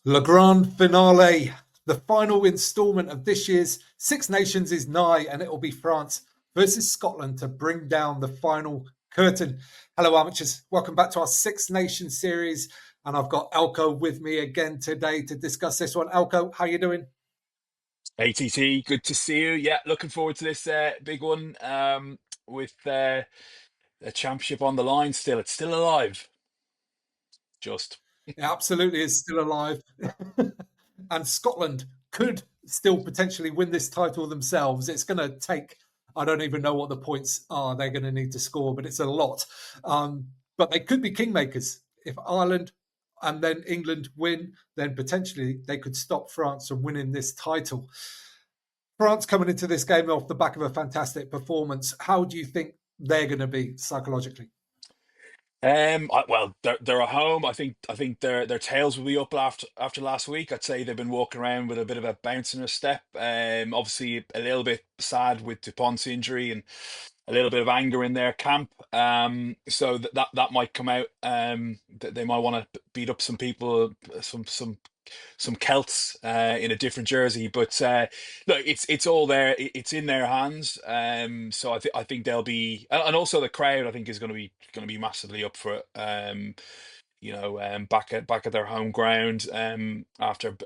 Le Grand Finale, the final instalment of this year's Six Nations is nigh, and it will be France versus Scotland to bring down the final curtain. Hello, amateurs. Welcome back to our Six Nations series, and I've got Elko with me again today to discuss this one. Elko, how you doing? ATT, good to see you. Yeah, looking forward to this big one with the championship on the line still. It's still alive, just. It absolutely is still alive. And Scotland could still potentially win this title themselves. It's going to take, I don't even know what the points are they're going to need to score, but it's a lot. But they could be kingmakers. If Ireland and then England win, then potentially they could stop France from winning this title. France coming into this game off the back of a fantastic performance. How do you think they're going to be psychologically? Well, they're at home. I think their tails will be up after last week. I'd say they've been walking around with a bit of a bounce in their step. Obviously a little bit sad with Dupont's injury and a little bit of anger in their camp. So that might come out. That they might want to beat up some people, some Celts in a different jersey. But look, it's all there. It's in their hands. So I think they'll be, and also the crowd I think is going to be massively up for it. Back at their home ground. After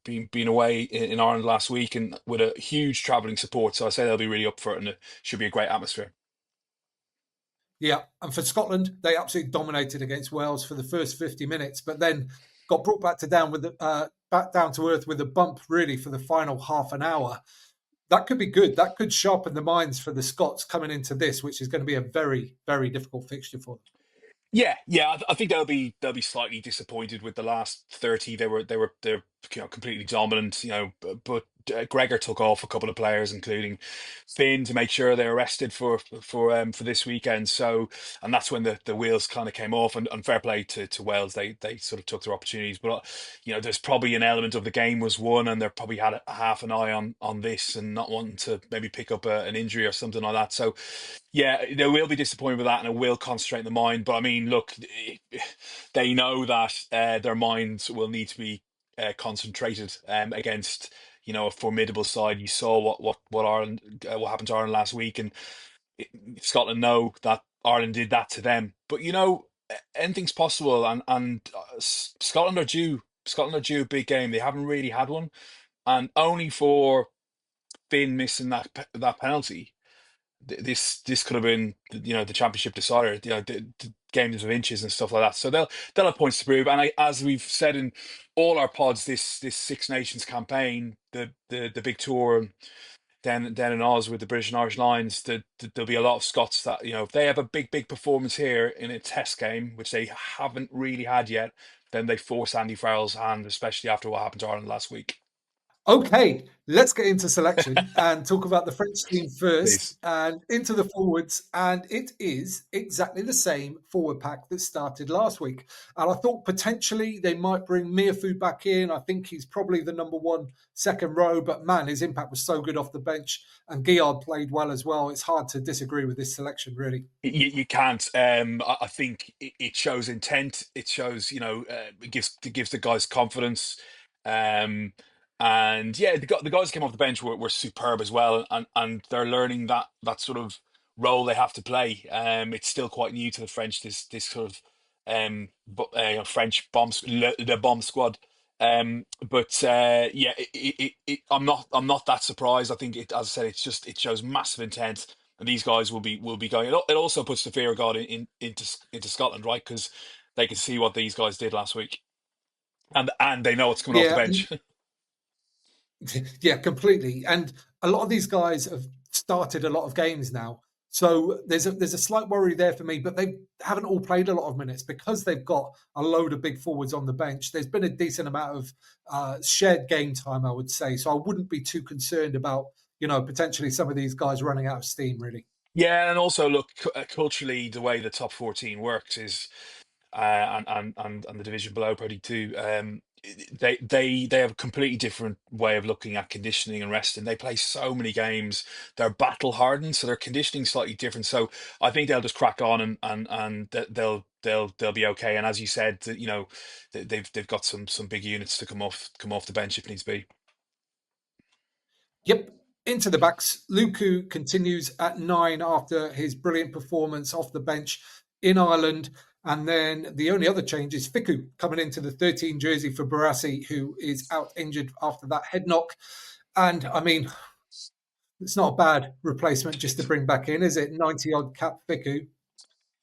being away in Ireland last week and with a huge travelling support. So I say they'll be really up for it, and it should be a great atmosphere. Yeah, and for Scotland, they absolutely dominated against Wales for the first 50 minutes, but then got brought back down to earth with a bump really for the final half an hour. That could be good. That could sharpen the minds for the Scots coming into this, which is going to be a very, very difficult fixture for them. Yeah. I think they'll be slightly disappointed with the last 30. They're completely dominant. But Gregor took off a couple of players, including Finn, to make sure they're rested for this weekend. So, and that's when the wheels kind of came off. And fair play to Wales, they sort of took their opportunities. But there's probably an element of the game was won, and they're probably had a half an eye on this and not wanting to maybe pick up an injury or something like that. So yeah, they will be disappointed with that, and it will concentrate the mind. But I mean, look, they know that their minds will need to be concentrated against a formidable side. You saw what Ireland what happened to Ireland last week, and it, Scotland know that Ireland did that to them. But anything's possible, and Scotland are due. Scotland are due a big game. They haven't really had one, and only for Finn missing that penalty this could have been the championship decider, the games of inches and stuff like that. So they'll have points to prove. And as we've said in all our pods, this Six Nations campaign, the big tour down in Oz with the British and Irish Lions, there'll be a lot of Scots that if they have a big performance here in a test game, which they haven't really had yet, then they force Andy Farrell's hand, especially after what happened to Ireland last week. Okay, let's get into selection and talk about the French team first Please. and into the forwards. And it is exactly the same forward pack that started last week. And I thought potentially they might bring Miafu back in. I think he's probably the number one second row, but man, his impact was so good off the bench. And Guillard played well as well. It's hard to disagree with this selection, really. You can't. I think it shows intent. It shows, it gives the guys confidence. Um, and yeah, the guys who came off the bench were superb as well, and they're learning that sort of role they have to play. It's still quite new to the French. This sort of French the bomb squad. But yeah, I'm not that surprised. I think as I said, it shows massive intent, and these guys will be going. It also puts the fear of God into Scotland, right? Because they can see what these guys did last week, and they know what's coming off the Yeah, bench. yeah, completely. And a lot of these guys have started a lot of games now. So there's a slight worry there for me, but they haven't all played a lot of minutes because they've got a load of big forwards on the bench. There's been a decent amount of shared game time, I would say. So I wouldn't be too concerned about potentially some of these guys running out of steam. Really. Yeah, and also look culturally, the way the top 14 works is and the division below probably too. they have a completely different way of looking at conditioning and resting. They play so many games. They're battle hardened, so their conditioning slightly different. So I think they'll just crack on and they'll be okay. And as you said, you know, they've got some big units to come off the bench if needs be. Yep, into the backs. Luku continues at 9 after his brilliant performance off the bench in Ireland. And then the only other change is Fiku coming into the 13 jersey for Barassi, who is out injured after that head knock. And I mean, it's not a bad replacement just to bring back in, is it? 90 odd cap Fiku.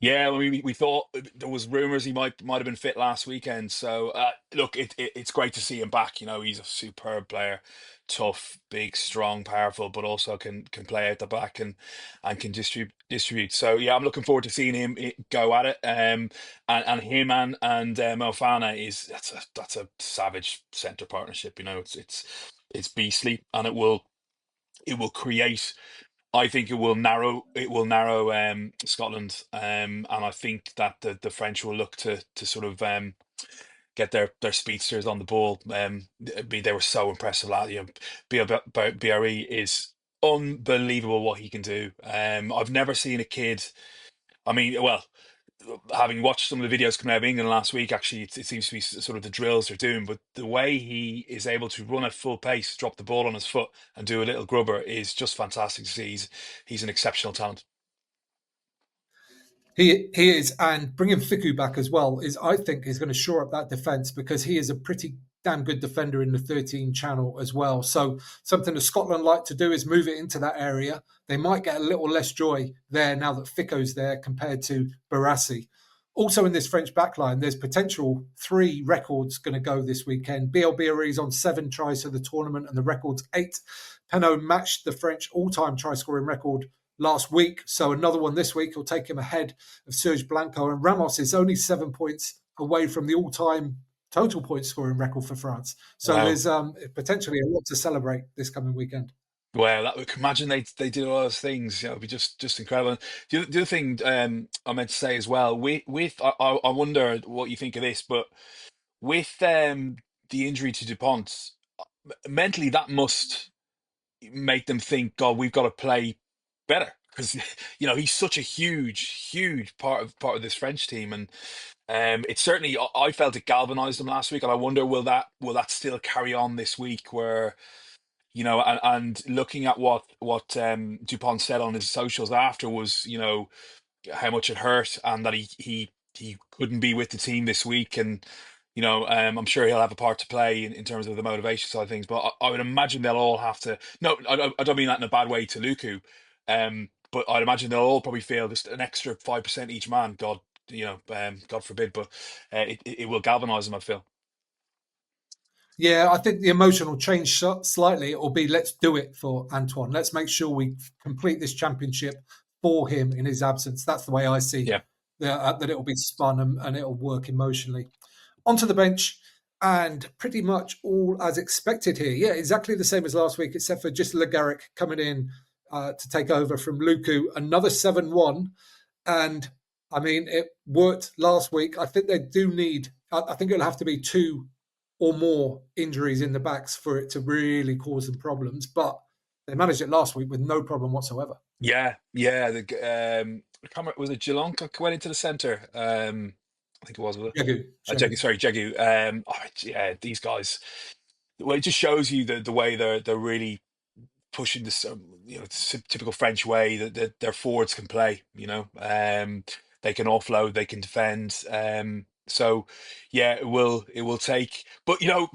Yeah, we thought there was rumours he might have been fit last weekend. So look, it's great to see him back. You know, he's a superb player, tough, big, strong, powerful, but also can play out the back and can distribute. So yeah, I'm looking forward to seeing him go at it. And him and Mofana is that's a savage centre partnership. You know, it's beastly, and it will create. I think it will narrow Scotland, and I think that the French will look to sort of get their speedsters on the ball. They were so impressive last year. BRE is unbelievable what he can do. I've never seen a kid. I mean, well, having watched some of the videos coming out of England last week, actually, it seems to be sort of the drills they're doing. But the way he is able to run at full pace, drop the ball on his foot, and do a little grubber is just fantastic to see. He's an exceptional talent. He is, and bringing Fiku back as well is, I think, is going to shore up that defence because he is a pretty damn good defender in the 13 channel as well. So something that Scotland like to do is move it into that area. They might get a little less joy there now that Fico's there compared to Barassi. Also in this French backline, there's potential 3 records going to go this weekend. BLBRE is on 7 tries for the tournament and the record's 8. Penaud matched the French all-time try-scoring record last week. So another one this week will take him ahead of Serge Blanco. And Ramos is only 7 points away from the all-time total point scoring record for France. So Wow. there's potentially a lot to celebrate this coming weekend. Well, imagine they did all those things. You know, it'd be just incredible. And the other thing I meant to say as well, with I wonder what you think of this, but with the injury to Dupont, mentally that must make them think, God, we've got to play better because you know he's such a huge part of this French team, and it certainly I felt it galvanized them last week, and I wonder will that still carry on this week where. You know, and looking at what Dupont said on his socials after was, you know, how much it hurt and that he couldn't be with the team this week, and you know, I'm sure he'll have a part to play in terms of the motivation side of things. But I would imagine they'll all have to. No, I don't mean that in a bad way to Luku, but I'd imagine they'll all probably feel just an extra 5% each man. God, you know, God forbid, but it will galvanise them. I feel. Yeah, I think the emotional change slightly. It will be let's do it for Antoine. Let's make sure we complete this championship for him in his absence. That's the way I see Yeah. that it will be spun and it will work emotionally. Onto the bench, and pretty much all as expected here. Yeah, exactly the same as last week, except for just Le Garrick coming in to take over from Luku. Another 7-1. And I mean, it worked last week. I think they do need, I think it'll have to be 2 or more injuries in the backs for it to really cause them problems. But they managed it last week with no problem whatsoever. Yeah, yeah. I can't remember, was it Geelong went into the centre? I think it was it? Shegu. Sorry, Jegu. Yeah, these guys. Well, it just shows you the way they're really pushing this, you know, typical French way that their forwards can play. You know, they can offload, they can defend. So yeah, it will take. But you know,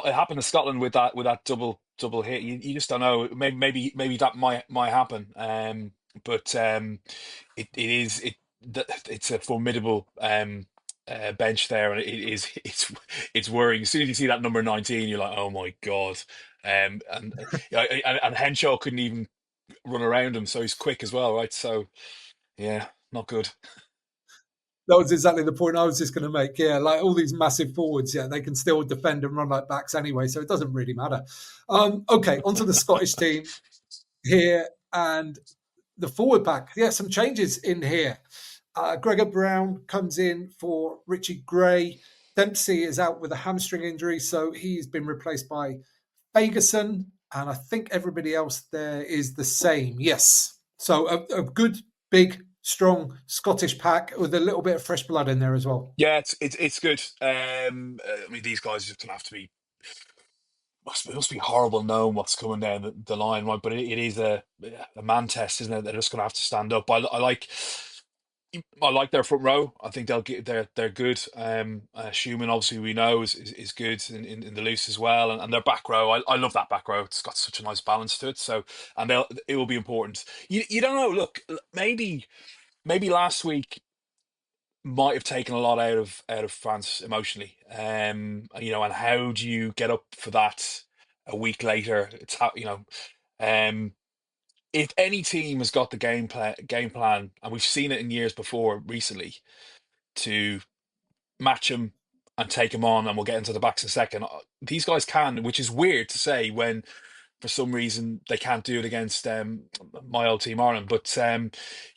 it happened to Scotland with that double hit. You just don't know. Maybe that might happen. But it is it's a formidable bench there, and it is it's worrying. As soon as you see that number 19, you're like, oh my God. And Henshaw couldn't even run around him, so he's quick as well, right? So yeah, not good. That was exactly the point I was just going to make. Yeah, like all these massive forwards, yeah, they can still defend and run like backs anyway, so it doesn't really matter. Okay, onto the Scottish team here and the forward pack. Yeah, some changes in here. Gregor Brown comes in for Richie Gray. Dempsey is out with a hamstring injury, so he's been replaced by Ferguson, and I think everybody else there is the same. Yes. So a good, big, strong Scottish pack with a little bit of fresh blood in there as well. Yeah, it's good. I mean, these guys just gonna have to be it must be horrible knowing what's coming down the line, right? But it is a man test, isn't it? They're just gonna have to stand up. I like their front row. I think they're good. Schumann, obviously, we know is good in the loose as well, and their back row. I love that back row. It's got such a nice balance to it. So, and it will be important. You don't know. Look, maybe last week might have taken a lot out of France emotionally. And how do you get up for that a week later? Um, if any team has got the game plan, and we've seen it in years before recently, to match them and take them on, and we'll get into the backs in a second. These guys can, which is weird to say when for some reason they can't do it against my old team Ireland. But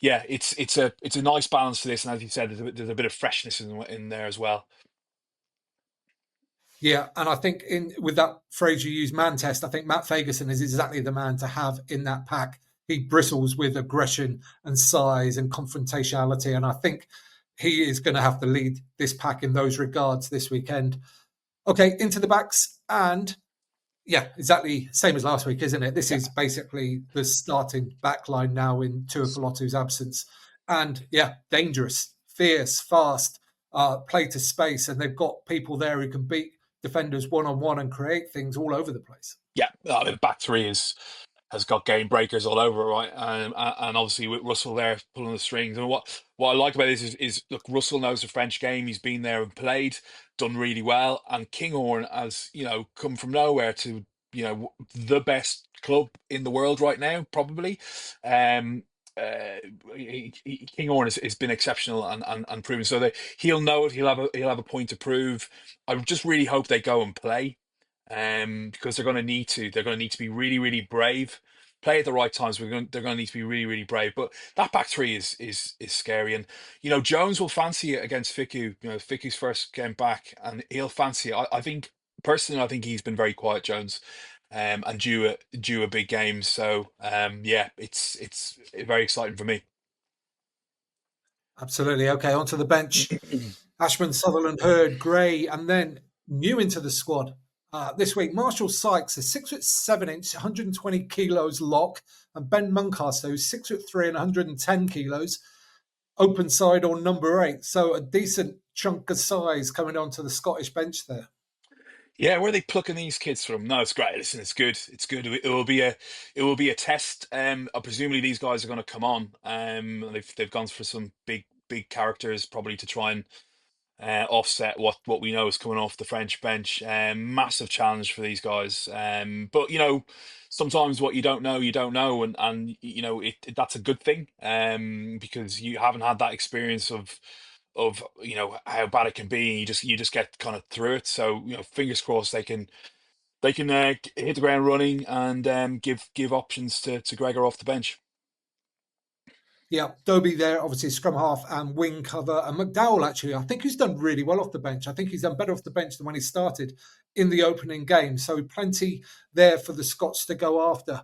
yeah, it's a nice balance to this, and as you said, there's a bit of freshness in there as well. Yeah, and I think in with that phrase you use, man test, I think Matt Fagerson is exactly the man to have in that pack. He bristles with aggression and size and confrontationality, and I think he is going to have to lead this pack in those regards this weekend. Okay, into the backs, and yeah, exactly same as last week, isn't it? This Yeah, is basically the starting back line now in Tuipulotu's absence. And yeah, dangerous, fierce, fast, play to space. And they've got people there who can beat defenders one on one and create things all over the place. yeah. I mean, back three has got game breakers all over, right? And obviously with Russell there pulling the strings. And what I like about this is look, Russell knows the French game. He's been there and played, done really well. And Kinghorn has come from nowhere to the best club in the world right now, probably. Um, uh, Kinghorn has been exceptional and proven so that he'll know it. He'll have a point to prove. I just really hope they go and play, because they're going to need to. They're going to need to be really, really brave. Play at the right times. They're going to need to be really, really brave. But that back three is scary, and Jones will fancy it against Fiku. Fiku's first game back, and he'll fancy it. I think personally, I think he's been very quiet, Jones, and due a big game. So yeah, it's very exciting for me. Absolutely. Okay, onto the bench. Ashman, Sutherland, Hurd, Gray, and then new into the squad this week. Marshall Sykes, a 6'7" 120 kilos lock, and Ben Muncaster, who's 6'3" and 110 kilos, open side or number 8. So a decent chunk of size coming onto the Scottish bench there. Yeah, where are they plucking these kids from? No, it's great. Listen, it's good. It's good. It will be a test. Presumably these guys are going to come on. They've gone for some big characters probably to try and offset what we know is coming off the French bench. Massive challenge for these guys. But sometimes what you don't know, and that's a good thing. Because you haven't had that experience of how bad it can be, and you just get kind of through it. So fingers crossed they can hit the ground running and give options to Gregor off the bench. Yeah, Dobie there, obviously scrum half and wing cover. And McDowell, actually, I think he's done really well off the bench. I think he's done better off the bench than when he started in the opening game. So plenty there for the Scots to go after.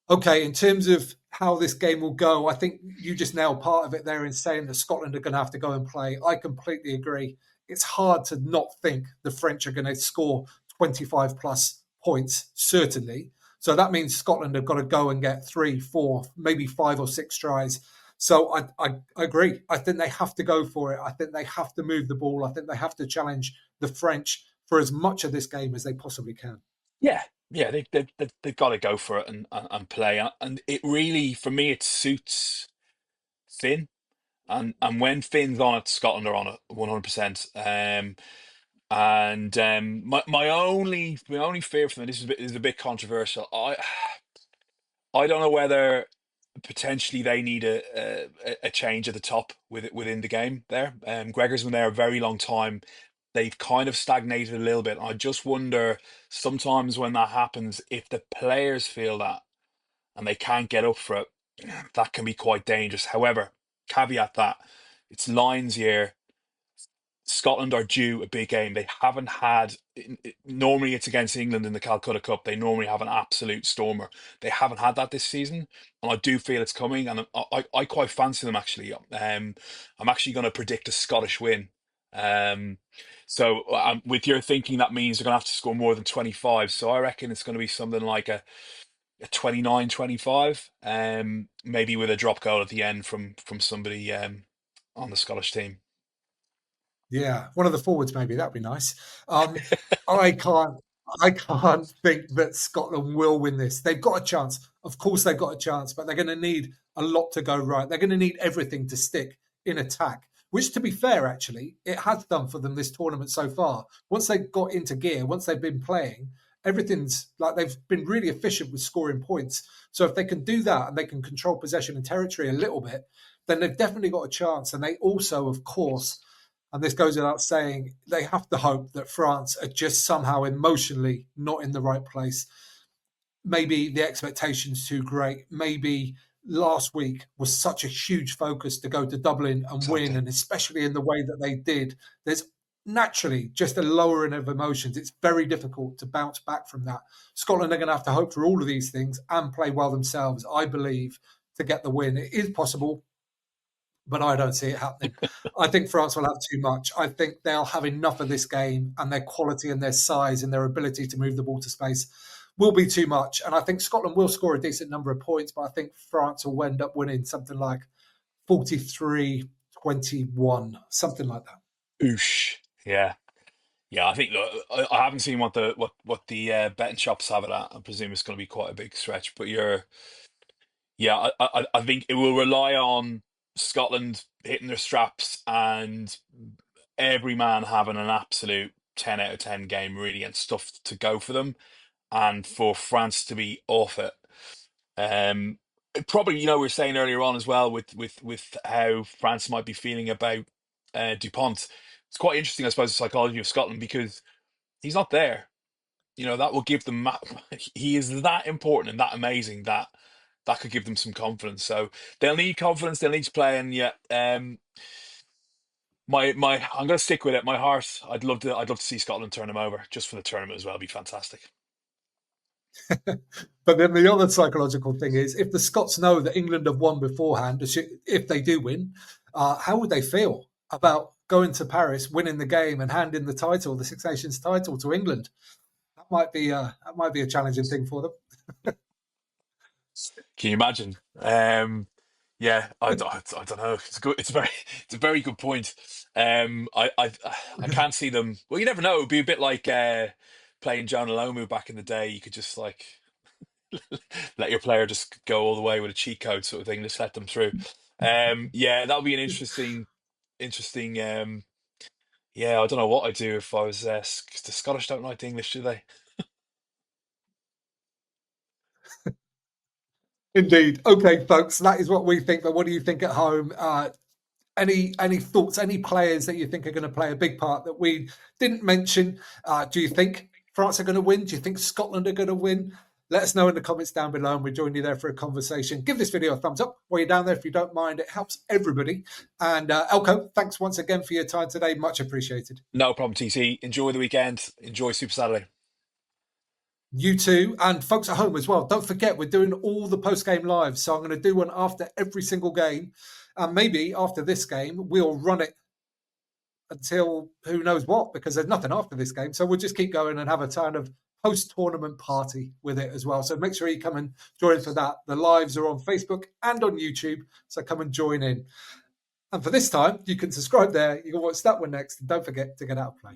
Okay, in terms of how this game will go, I think you just nailed part of it there in saying that Scotland are going to have to go and play. I completely agree. It's hard to not think the French are going to score 25 plus points, certainly. So that means Scotland have got to go and get 3, 4, maybe 5 or 6 tries. So I agree. I think they have to go for it. I think they have to move the ball. I think they have to challenge the French for as much of this game as they possibly can. Yeah, yeah, they've got to go for it and play. And it really, for me, it suits Finn. And when Finn's on it, Scotland are on it 100%. And my only fear for them, this is a bit controversial. I don't know whether potentially they need a change at the top within the game there. Gregor's been there a very long time. They've kind of stagnated a little bit. I just wonder sometimes when that happens, if the players feel that and they can't get up for it, that can be quite dangerous. However, caveat that it's Lions year. Scotland are due a big game. They haven't had. Normally, it's against England in the Calcutta Cup. They normally have an absolute stormer. They haven't had that this season, and I do feel it's coming. And I quite fancy them actually. I'm actually going to predict a Scottish win. Um, with your thinking, that means they're going to have to score more than 25. So I reckon it's going to be something like a 29-25, maybe with a drop goal at the end from somebody on the Scottish team. Yeah, one of the forwards maybe that'd be nice. Um, I can't, I can't think that Scotland will win this. They've got a chance, of course, they've got a chance, but they're going to need a lot to go right. They're going to need everything to stick in attack. Which, to be fair, actually, it has done for them this tournament so far. Once they've got into gear, once they've been playing, everything's like they've been really efficient with scoring points. So if they can do that and they can control possession and territory a little bit, then they've definitely got a chance. And they also, of course, and this goes without saying, they have to hope that France are just somehow emotionally not in the right place. Maybe the expectation's too great. Maybe last week was such a huge focus to go to Dublin and win, Exactly. and especially in the way that they did. There's naturally just a lowering of emotions. It's very difficult to bounce back from that. Scotland are going to have to hope for all of these things and play well themselves, I believe, to get the win. It is possible, but I don't see it happening. I think France will have too much. I think they'll have enough of this game, and their quality and their size and their ability to move the ball to space will be too much. And I think Scotland will score a decent number of points, but I think France will end up winning something like 43-21, something like that. Oosh. Yeah. Yeah, I think look, I haven't seen what the betting shops have it at. I presume it's going to be quite a big stretch, but yeah, I think it will rely on Scotland hitting their straps and every man having an absolute 10 out of 10 game really and stuff to go for them, and for France to be off it. Um, Probably, we were saying earlier on as well with how France might be feeling about Dupont. It's quite interesting, I suppose, the psychology of Scotland because he's not there. That will give them. He is that important and that amazing that could give them some confidence. So they'll need confidence. They'll need to play. And yeah, I'm going to stick with it. My heart. I'd love to see Scotland turn them over just for the tournament as well. It'd be fantastic. But then the other psychological thing is if the Scots know that England have won beforehand, if they do win, how would they feel about going to Paris, winning the game, and handing the title, the Six Nations title, to England? That might be a challenging thing for them. Can you imagine? Yeah, I don't know. It's good. It's a very good point. I can't see them. Well, you never know. It would be a bit like playing John Alomu back in the day. You could just like let your player just go all the way with a cheat code sort of thing. Just let them through. Yeah, that would be an interesting. Yeah, I don't know what I'd do if I was. 'Cause the Scottish don't like the English, do they? Indeed. Okay, folks, that is what we think. But what do you think at home? Any thoughts? Any players that you think are going to play a big part that we didn't mention? Do you think France are going to win? Do you think Scotland are going to win? Let us know in the comments down below, and we'll join you there for a conversation. Give this video a thumbs up while you're down there if you don't mind. It helps everybody. And Elko, thanks once again for your time today. Much appreciated. No problem, TC. Enjoy the weekend. Enjoy Super Saturday. You too, and folks at home as well. Don't forget, we're doing all the post game live. So I'm going to do one after every single game. And maybe after this game, we'll run it until who knows what, because there's nothing after this game. So we'll just keep going and have a kind of post tournament party with it as well. So make sure you come and join for that. The lives are on Facebook and on YouTube. So come and join in. And for this time, you can subscribe there. You can watch that one next. And don't forget to get out of play.